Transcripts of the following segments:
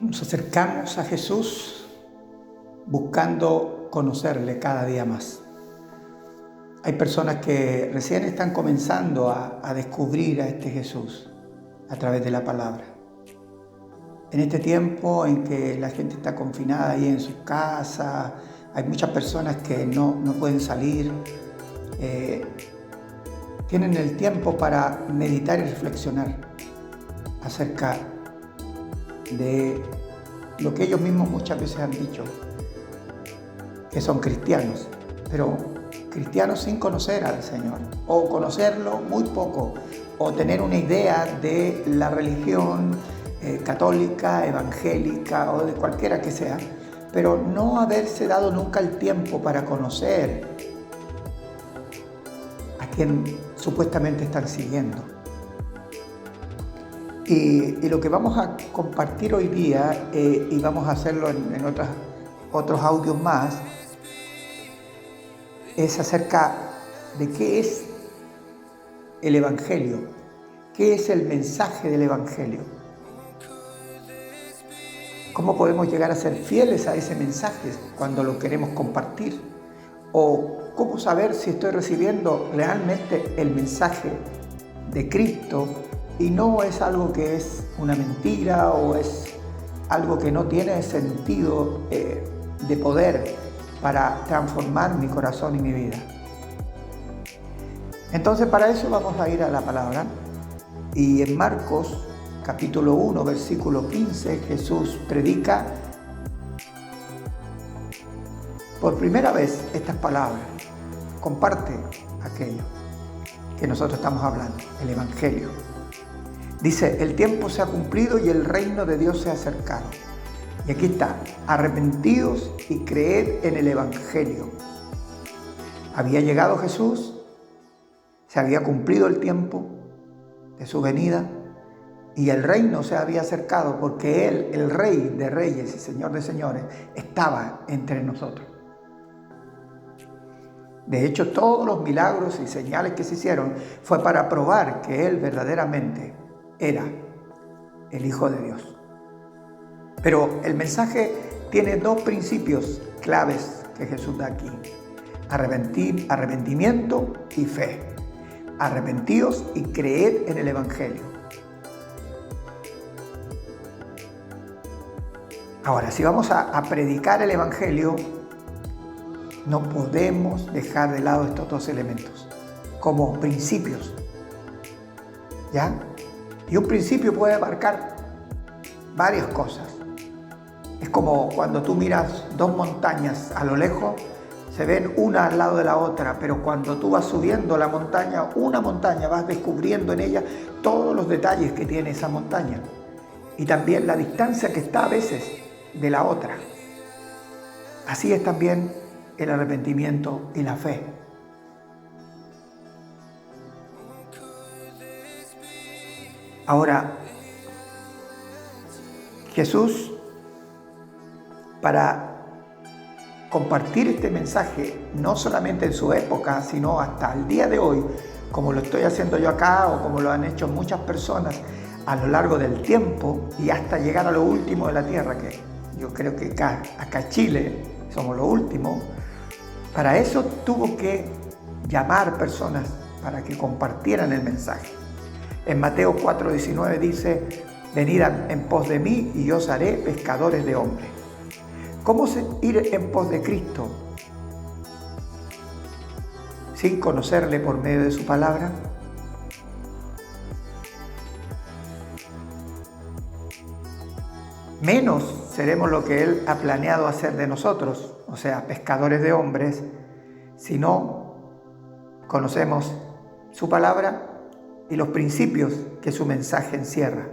Nos acercamos a Jesús buscando conocerle cada día más. Hay personas que recién están comenzando a descubrir a este Jesús a través de la palabra. En este tiempo en que la gente está confinada ahí en su casa, hay muchas personas que no pueden salir, tienen el tiempo para meditar y reflexionar acerca de lo que ellos mismos muchas veces han dicho, que son cristianos, pero cristianos sin conocer al Señor, o conocerlo muy poco, o tener una idea de la religión católica, evangélica o de cualquiera que sea, pero no haberse dado nunca el tiempo para conocer a quien supuestamente están siguiendo. Y lo que vamos a compartir hoy día, y vamos a hacerlo en otros audios más, es acerca de qué es el Evangelio, qué es el mensaje del Evangelio, cómo podemos llegar a ser fieles a ese mensaje cuando lo queremos compartir, o cómo saber si estoy recibiendo realmente el mensaje de Cristo y no es algo que es una mentira o es algo que no tiene sentido de poder para transformar mi corazón y mi vida. Entonces para eso vamos a ir a la palabra, y en Marcos capítulo 1 versículo 15 Jesús predica por primera vez estas palabras, comparte aquello que nosotros estamos hablando, el Evangelio. Dice: el tiempo se ha cumplido y el reino de Dios se ha acercado. Y aquí está: arrepentidos y creed en el Evangelio. Había llegado Jesús, se había cumplido el tiempo de su venida y el reino se había acercado, porque Él, el Rey de Reyes y Señor de Señores, estaba entre nosotros. De hecho, todos los milagros y señales que se hicieron fue para probar que Él verdaderamente era el Hijo de Dios. Pero el mensaje tiene dos principios claves que Jesús da aquí: arrepentimiento y fe. Arrepentíos y creed en el Evangelio. Ahora, si vamos a predicar el Evangelio, no podemos dejar de lado estos dos elementos como principios, ¿ya? Y un principio puede abarcar varias cosas. Es como cuando tú miras dos montañas a lo lejos, se ven una al lado de la otra, pero cuando tú vas subiendo la montaña, una montaña, vas descubriendo en ella todos los detalles que tiene esa montaña y también la distancia que está a veces de la otra. Así es también el arrepentimiento y la fe. Ahora, Jesús, para compartir este mensaje, no solamente en su época, sino hasta el día de hoy, como lo estoy haciendo yo acá o como lo han hecho muchas personas a lo largo del tiempo y hasta llegar a lo último de la tierra, que yo creo que acá Chile somos lo último. Para eso tuvo que llamar personas para que compartieran el mensaje. En Mateo 4:19 dice: venid en pos de mí y yo os haré pescadores de hombres. ¿Cómo ir en pos de Cristo sin conocerle por medio de su palabra? Menos seremos lo que Él ha planeado hacer de nosotros, o sea, pescadores de hombres, si no conocemos su palabra y los principios que su mensaje encierra.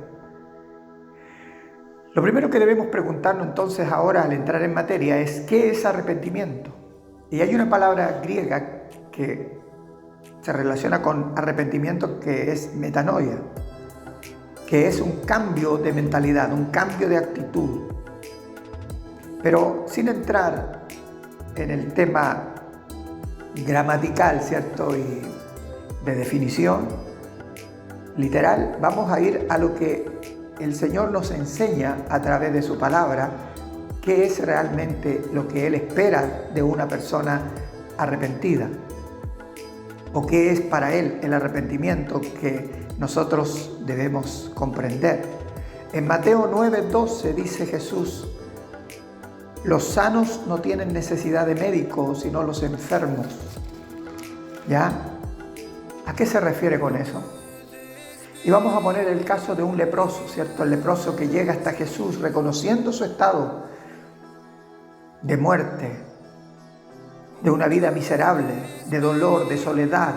Lo primero que debemos preguntarnos entonces ahora al entrar en materia es: ¿qué es arrepentimiento? Y hay una palabra griega que se relaciona con arrepentimiento, que es metanoia, que es un cambio de mentalidad, un cambio de actitud. Pero sin entrar en el tema gramatical, ¿cierto? Y de definición literal, vamos a ir a lo que el Señor nos enseña a través de su palabra qué es realmente lo que Él espera de una persona arrepentida, o qué es para Él el arrepentimiento que nosotros debemos comprender. En Mateo 9:12 dice Jesús: los sanos no tienen necesidad de médico, sino los enfermos. ¿Ya? ¿A qué se refiere con eso? Y vamos a poner el caso de un leproso, ¿cierto? El leproso que llega hasta Jesús reconociendo su estado de muerte, de una vida miserable, de dolor, de soledad.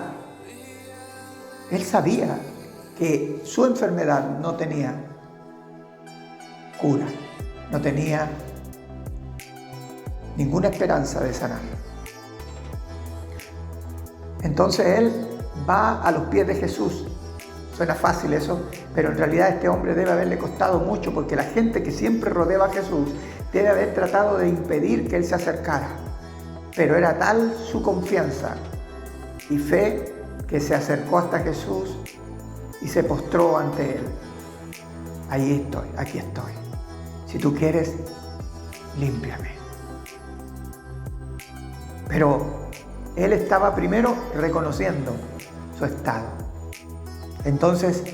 Él sabía que su enfermedad no tenía cura, no tenía ninguna esperanza de sanar. Entonces él va a los pies de Jesús. Suena fácil eso, pero en realidad a este hombre debe haberle costado mucho, porque la gente que siempre rodeaba a Jesús debe haber tratado de impedir que él se acercara. Pero era tal su confianza y fe que se acercó hasta Jesús y se postró ante él. Ahí estoy, aquí estoy. Si tú quieres, límpiame. Pero él estaba primero reconociendo su estado. Entonces,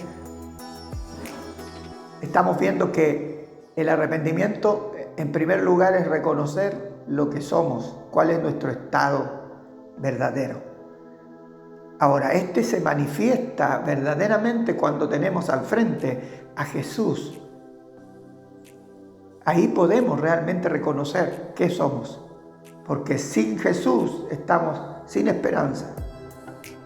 estamos viendo que el arrepentimiento, en primer lugar, es reconocer lo que somos, cuál es nuestro estado verdadero. Ahora, este se manifiesta verdaderamente cuando tenemos al frente a Jesús. Ahí podemos realmente reconocer qué somos, porque sin Jesús estamos sin esperanza,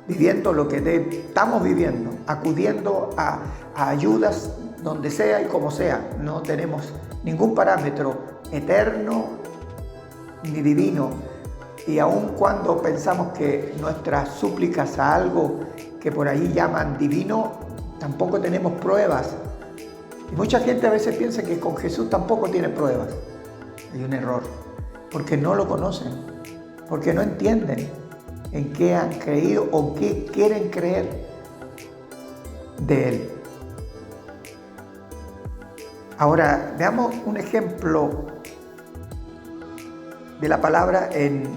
viviendo lo que estamos viviendo, acudiendo a ayudas donde sea y como sea. No tenemos ningún parámetro eterno ni divino, y aun cuando pensamos que nuestras súplicas a algo que por ahí llaman divino, tampoco tenemos pruebas. Y mucha gente a veces piensa que con Jesús tampoco tiene pruebas. Hay un error, porque no lo conocen, porque no entienden en qué han creído o qué quieren creer de Él. Ahora, veamos un ejemplo de la palabra en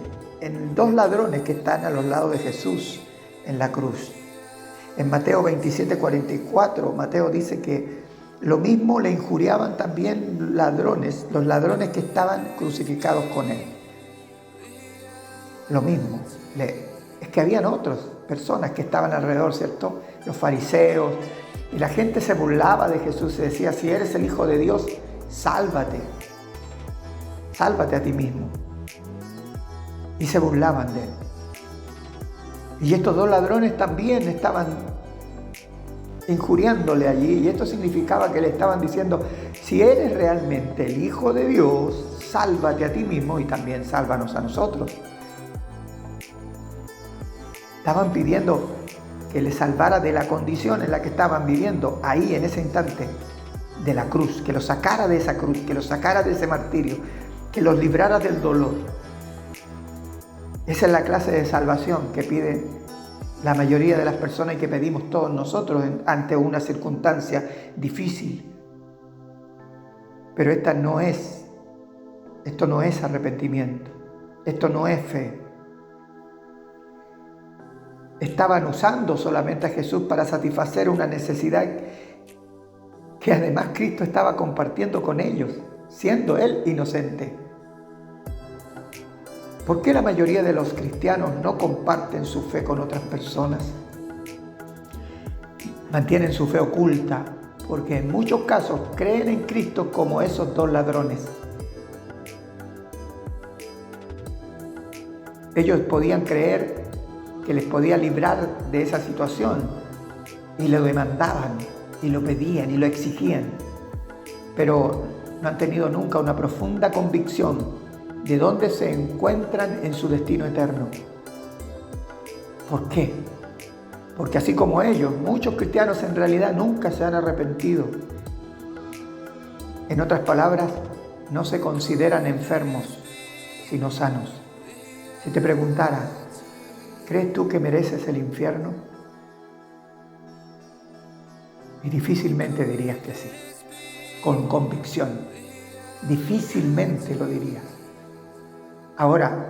dos ladrones que están a los lados de Jesús en la cruz. En Mateo 27:44, Mateo dice que lo mismo le injuriaban también los ladrones que estaban crucificados con Él. Lo mismo. Es que habían otras personas que estaban alrededor, ¿cierto? Los fariseos. Y la gente se burlaba de Jesús. Se decía: si eres el Hijo de Dios, sálvate. Sálvate a ti mismo. Y se burlaban de Él. Y estos dos ladrones también estaban injuriándole allí. Y esto significaba que le estaban diciendo: si eres realmente el Hijo de Dios, sálvate a ti mismo y también sálvanos a nosotros. Estaban pidiendo que le salvara de la condición en la que estaban viviendo ahí en ese instante de la cruz, que los sacara de esa cruz, que los sacara de ese martirio, que los librara del dolor. Esa es la clase de salvación que pide la mayoría de las personas y que pedimos todos nosotros ante una circunstancia difícil. Pero esto no es arrepentimiento, esto no es fe. Estaban usando solamente a Jesús para satisfacer una necesidad que además Cristo estaba compartiendo con ellos, siendo Él inocente. ¿Por qué la mayoría de los cristianos no comparten su fe con otras personas? Mantienen su fe oculta, porque en muchos casos creen en Cristo como esos dos ladrones. Ellos podían creer que les podía librar de esa situación y lo demandaban y lo pedían y lo exigían, pero no han tenido nunca una profunda convicción de dónde se encuentran en su destino eterno. ¿Por qué? Porque así como ellos, muchos cristianos en realidad nunca se han arrepentido. En otras palabras, no se consideran enfermos, sino sanos. Si te preguntara: ¿crees tú que mereces el infierno? Y difícilmente dirías que sí. con convicción. Difícilmente lo dirías. Ahora,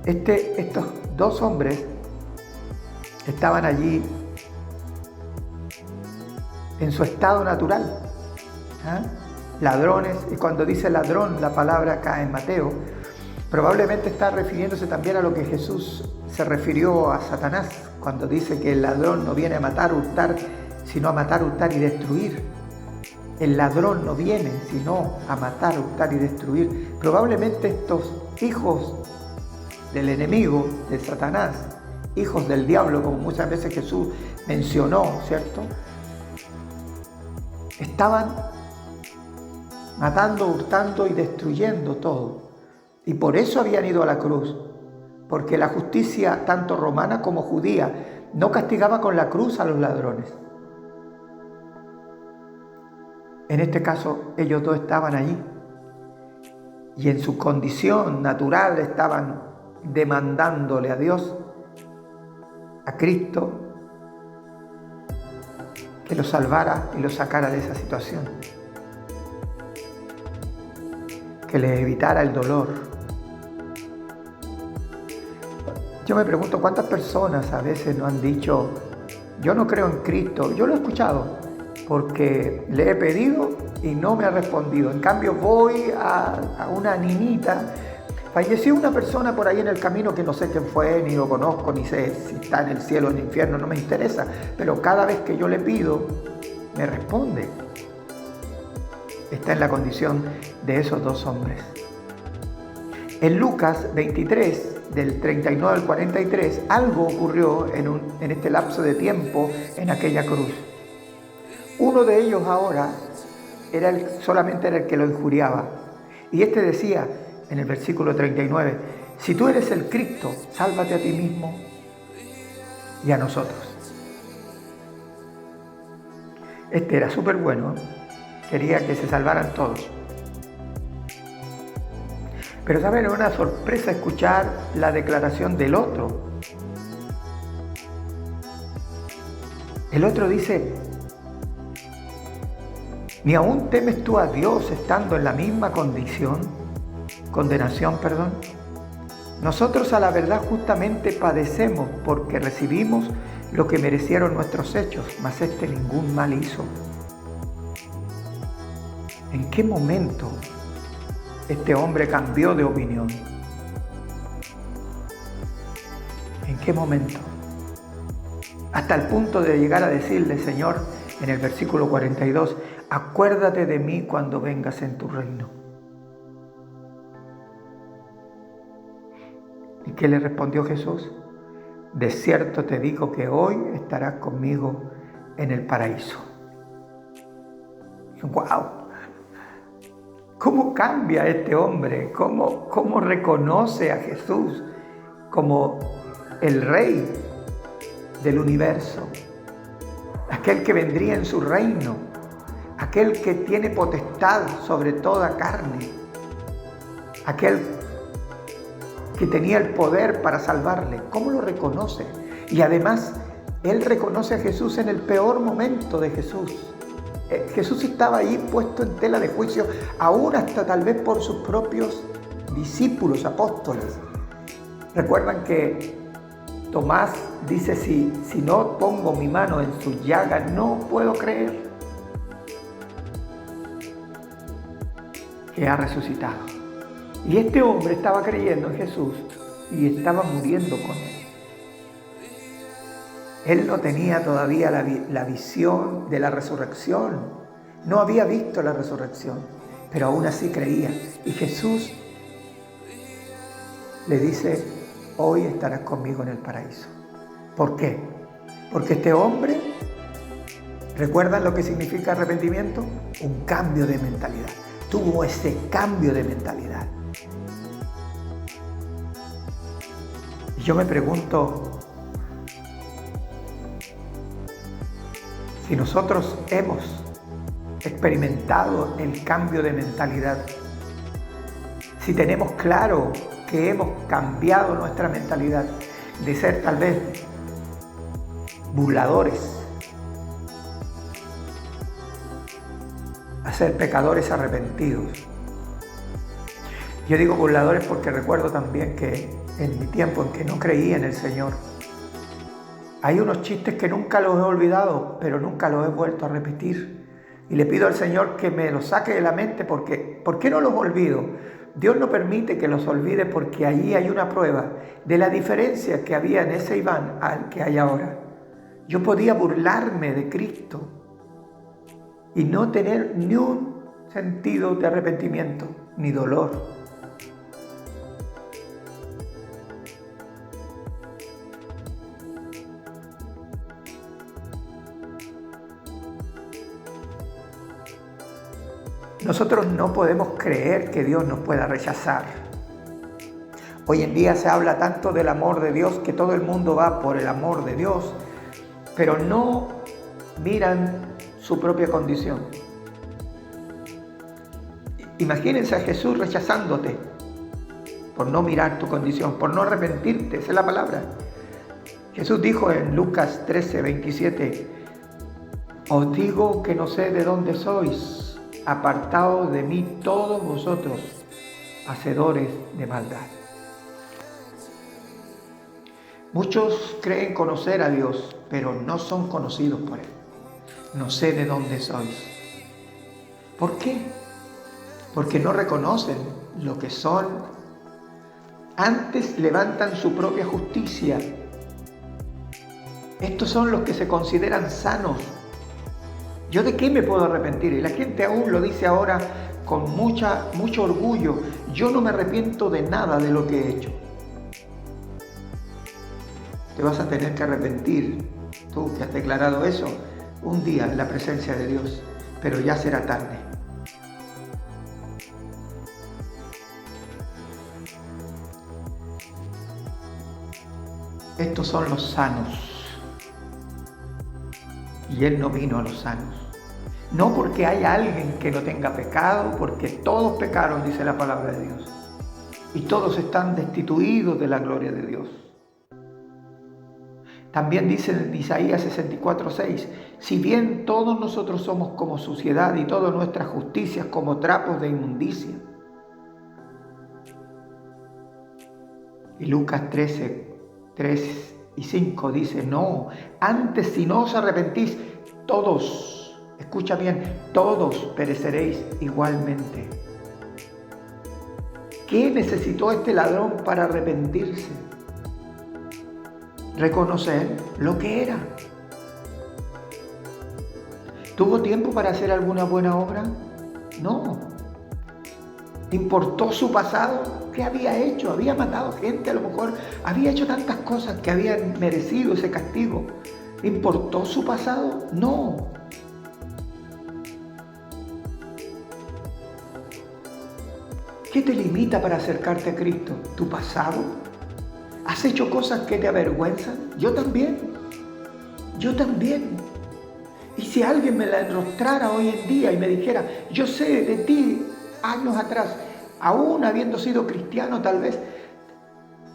estos dos hombres estaban allí en su estado natural, ladrones, y cuando dice ladrón, la palabra acá en Mateo, probablemente está refiriéndose también a lo que Jesús se refirió a Satanás, cuando dice que el ladrón no viene a matar, hurtar, sino a matar, hurtar y destruir. El ladrón no viene sino a matar, hurtar y destruir. Probablemente estos hijos del enemigo, de Satanás, hijos del diablo, como muchas veces Jesús mencionó, ¿cierto? Estaban matando, hurtando y destruyendo todo. Y por eso habían ido a la cruz, porque la justicia, tanto romana como judía, no castigaba con la cruz a los ladrones. En este caso, ellos dos estaban allí y en su condición natural estaban demandándole a Dios, a Cristo, que los salvara y los sacara de esa situación, que les evitara el dolor. Yo me pregunto cuántas personas a veces nos han dicho, yo no creo en Cristo. Yo lo he escuchado porque le he pedido y no me ha respondido. En cambio voy a una niñita. Falleció una persona por ahí en el camino que no sé quién fue, ni lo conozco, ni sé si está en el cielo o en el infierno, no me interesa. Pero cada vez que yo le pido, me responde. Está en la condición de esos dos hombres. En Lucas 23, del 39 al 43, algo ocurrió en este lapso de tiempo en aquella cruz. Uno de ellos ahora solamente era el que lo injuriaba. Y este decía en el versículo 39, si tú eres el Cristo, sálvate a ti mismo y a nosotros. Este era súper bueno, quería que se salvaran todos. Pero saben, era una sorpresa escuchar la declaración del otro. El otro dice, ¿ni aún temes tú a Dios estando en la misma condenación? Nosotros a la verdad justamente padecemos porque recibimos lo que merecieron nuestros hechos, mas este ningún mal hizo. ¿En qué momento este hombre cambió de opinión? ¿En qué momento? Hasta el punto de llegar a decirle, Señor, en el versículo 42, acuérdate de mí cuando vengas en tu reino. ¿Y qué le respondió Jesús? De cierto te digo que hoy estarás conmigo en el paraíso. ¡Wow! ¿Cómo cambia este hombre? ¿Cómo reconoce a Jesús como el Rey del universo? Aquel que vendría en su reino, aquel que tiene potestad sobre toda carne, aquel que tenía el poder para salvarle. ¿Cómo lo reconoce? Y además, él reconoce a Jesús en el peor momento de Jesús. Jesús estaba ahí puesto en tela de juicio, aún hasta tal vez por sus propios discípulos, apóstoles. Recuerdan que Tomás dice, si no pongo mi mano en su llaga, no puedo creer que ha resucitado. Y este hombre estaba creyendo en Jesús y estaba muriendo con él. Él no tenía todavía la visión de la resurrección. No había visto la resurrección, pero aún así creía. Y Jesús le dice, hoy estarás conmigo en el paraíso. ¿Por qué? Porque este hombre, ¿recuerdan lo que significa arrepentimiento? Un cambio de mentalidad. Tuvo ese cambio de mentalidad. Y yo me pregunto, si nosotros hemos experimentado el cambio de mentalidad, si tenemos claro que hemos cambiado nuestra mentalidad de ser tal vez burladores, a ser pecadores arrepentidos. Yo digo burladores porque recuerdo también que en mi tiempo en que no creía en el Señor, hay unos chistes que nunca los he olvidado, pero nunca los he vuelto a repetir. Y le pido al Señor que me los saque de la mente porque, ¿por qué no los olvido? Dios no permite que los olvide porque allí hay una prueba de la diferencia que había en ese Iván al que hay ahora. Yo podía burlarme de Cristo y no tener ni un sentido de arrepentimiento ni dolor. Nosotros no podemos creer que Dios nos pueda rechazar. Hoy en día se habla tanto del amor de Dios que todo el mundo va por el amor de Dios, pero no miran su propia condición. Imagínense a Jesús rechazándote por no mirar tu condición, por no arrepentirte, esa es la palabra. Jesús dijo en Lucas 13:27, os digo que no sé de dónde sois, apartados de mí todos vosotros, hacedores de maldad. Muchos creen conocer a Dios, pero no son conocidos por Él. No sé de dónde sois. ¿Por qué? Porque no reconocen lo que son. Antes levantan su propia justicia. Estos son los que se consideran sanos. ¿Yo de qué me puedo arrepentir? Y la gente aún lo dice ahora con mucho orgullo. Yo no me arrepiento de nada de lo que he hecho. Te vas a tener que arrepentir, tú que has declarado eso, un día en la presencia de Dios, pero ya será tarde. Estos son los sanos. Y Él no vino a los sanos. No porque haya alguien que no tenga pecado, porque todos pecaron, dice la palabra de Dios. Y todos están destituidos de la gloria de Dios. También dice en Isaías 64:6, si bien todos nosotros somos como suciedad y todas nuestras justicias como trapos de inmundicia. Y Lucas 13:3-5 dice, no, antes si no os arrepentís, todos, escucha bien, todos pereceréis igualmente. ¿Qué necesitó este ladrón para arrepentirse? Reconocer lo que era. ¿Tuvo tiempo para hacer alguna buena obra? No. ¿Importó su pasado? ¿Qué había hecho? Había matado gente, a lo mejor había hecho tantas cosas que habían merecido ese castigo. ¿Importó su pasado? No. ¿Qué te limita para acercarte a Cristo? ¿Tu pasado? ¿Has hecho cosas que te avergüenzan? Yo también. Y si alguien me la enrostrara hoy en día y me dijera, yo sé de ti años atrás, aún habiendo sido cristiano tal vez,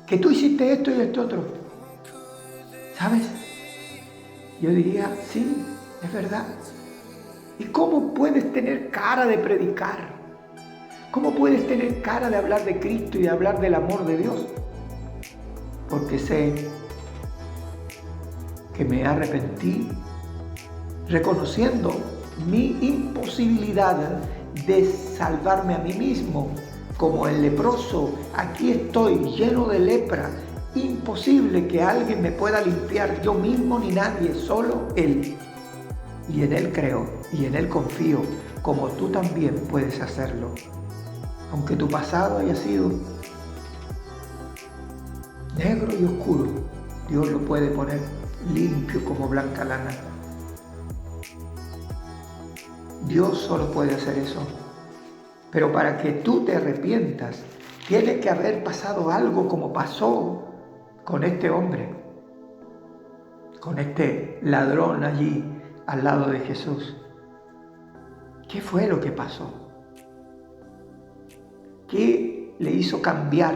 que tú hiciste esto y esto otro, ¿sabes? Yo diría, sí, es verdad. ¿Y cómo puedes tener cara de predicar? ¿Cómo puedes tener cara de hablar de Cristo y de hablar del amor de Dios? Porque sé que me arrepentí reconociendo mi imposibilidad de salvarme a mí mismo. Como el leproso, aquí estoy lleno de lepra, imposible que alguien me pueda limpiar, yo mismo ni nadie, solo Él. Y en Él creo y en Él confío, como tú también puedes hacerlo. Aunque tu pasado haya sido negro y oscuro, Dios lo puede poner limpio como blanca lana. Dios solo puede hacer eso. Pero para que tú te arrepientas, tiene que haber pasado algo como pasó con este hombre, con este ladrón allí al lado de Jesús. ¿Qué fue lo que pasó? ¿Qué le hizo cambiar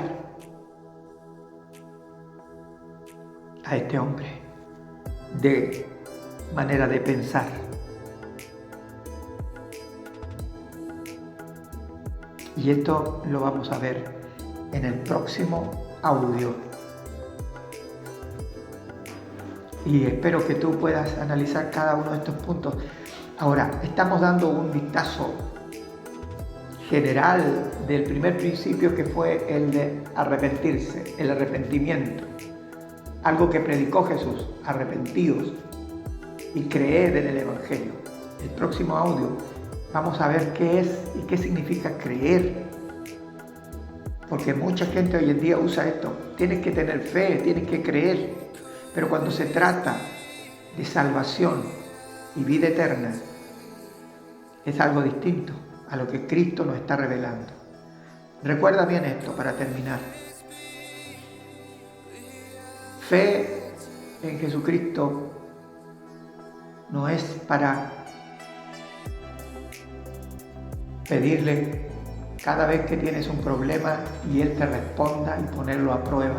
a este hombre de manera de pensar? Y esto lo vamos a ver en el próximo audio. Y espero que tú puedas analizar cada uno de estos puntos. Ahora, estamos dando un vistazo general del primer principio, que fue el de arrepentirse, el arrepentimiento. Algo que predicó Jesús: arrepentidos y creed en el Evangelio. El próximo audio vamos a ver qué es y qué significa creer. Porque mucha gente hoy en día usa esto: tienes que tener fe, tienes que creer. Pero cuando se trata de salvación y vida eterna, es algo distinto a lo que Cristo nos está revelando. Recuerda bien esto para terminar. Fe en Jesucristo no es para pedirle cada vez que tienes un problema y Él te responda y ponerlo a prueba.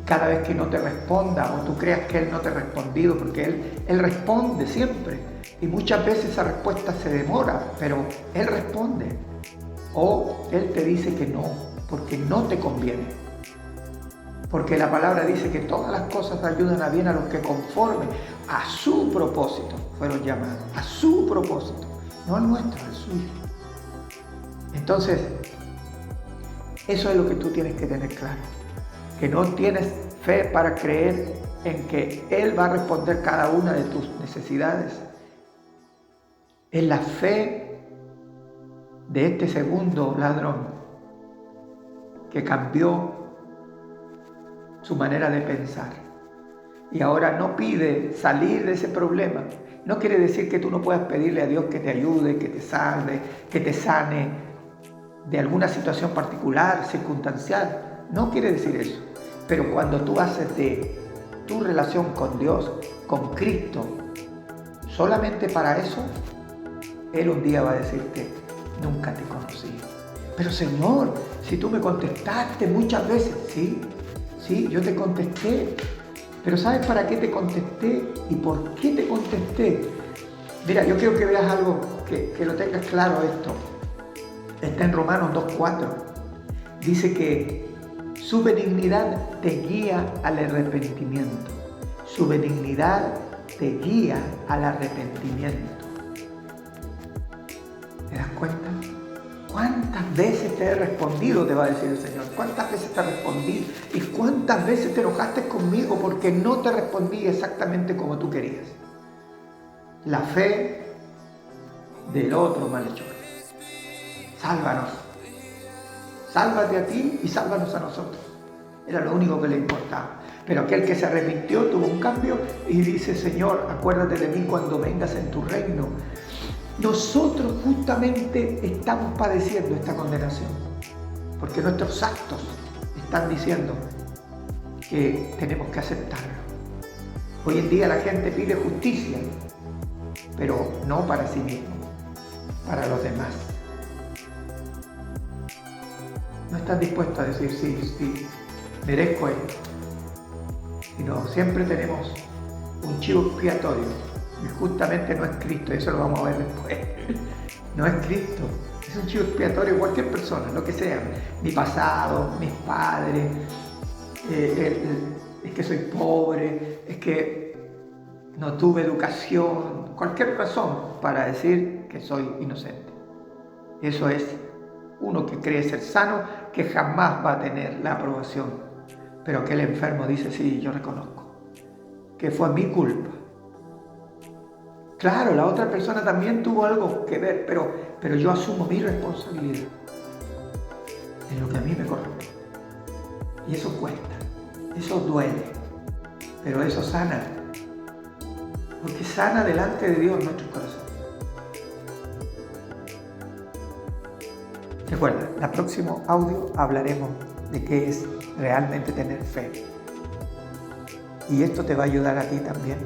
Cada vez que no te responda, o tú creas que Él no te ha respondido, porque Él responde siempre. Y muchas veces esa respuesta se demora, pero Él responde. O Él te dice que no, porque no te conviene. Porque la palabra dice que todas las cosas ayudan a bien a los que conforme a su propósito fueron llamados. A su propósito, no al nuestro, al suyo. Entonces, eso es lo que tú tienes que tener claro. Que no tienes fe para creer en que Él va a responder cada una de tus necesidades. Es la fe de este segundo ladrón que cambió su manera de pensar y ahora no pide salir de ese problema. No quiere decir que tú no puedas pedirle a Dios que te ayude, que te salve, que te sane de alguna situación particular, circunstancial. No quiere decir eso. Pero cuando tú haces de tu relación con Dios, con Cristo, solamente para eso, Él un día va a decirte: nunca te conocí. Pero Señor, si tú me contestaste muchas veces. Sí, yo te contesté. Pero ¿sabes para qué te contesté y por qué te contesté? Mira, yo quiero que veas algo, que lo tengas claro esto. Está en Romanos 2:4. Dice que su benignidad te guía al arrepentimiento. Su benignidad te guía al arrepentimiento. ¿Te das cuenta? ¿Cuántas veces te he respondido? Te va a decir el Señor. ¿Cuántas veces te respondí? ¿Y cuántas veces te enojaste conmigo porque no te respondí exactamente como tú querías? La fe del otro malhechor. Sálvanos. Sálvate a ti y sálvanos a nosotros. Era lo único que le importaba. Pero aquel que se arrepintió tuvo un cambio y dice: Señor, acuérdate de mí cuando vengas en tu reino. Nosotros justamente estamos padeciendo esta condenación, porque nuestros actos están diciendo que tenemos que aceptarlo. Hoy en día la gente pide justicia, pero no para sí mismo, para los demás. No están dispuestos a decir: sí, merezco esto. Sino siempre tenemos un chivo expiatorio. Y justamente no es Cristo, eso lo vamos a ver después. No es Cristo, es un chivo expiatorio cualquier persona, lo que sea. Mi pasado, mis padres, es que soy pobre, es que no tuve educación, cualquier razón para decir que soy inocente. Eso es uno que cree ser sano, que jamás va a tener la aprobación. Pero aquel enfermo dice: sí, yo reconozco que fue mi culpa. Claro, la otra persona también tuvo algo que ver, pero yo asumo mi responsabilidad en lo que a mí me corresponde. Y eso cuesta, eso duele, pero eso sana. Porque sana delante de Dios nuestros corazones. Recuerda, en el próximo audio hablaremos de qué es realmente tener fe. Y esto te va a ayudar a ti también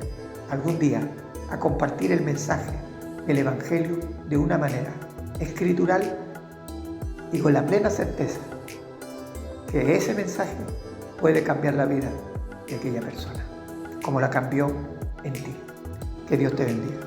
algún día a compartir el mensaje del Evangelio de una manera escritural y con la plena certeza que ese mensaje puede cambiar la vida de aquella persona, como la cambió en ti. Que Dios te bendiga.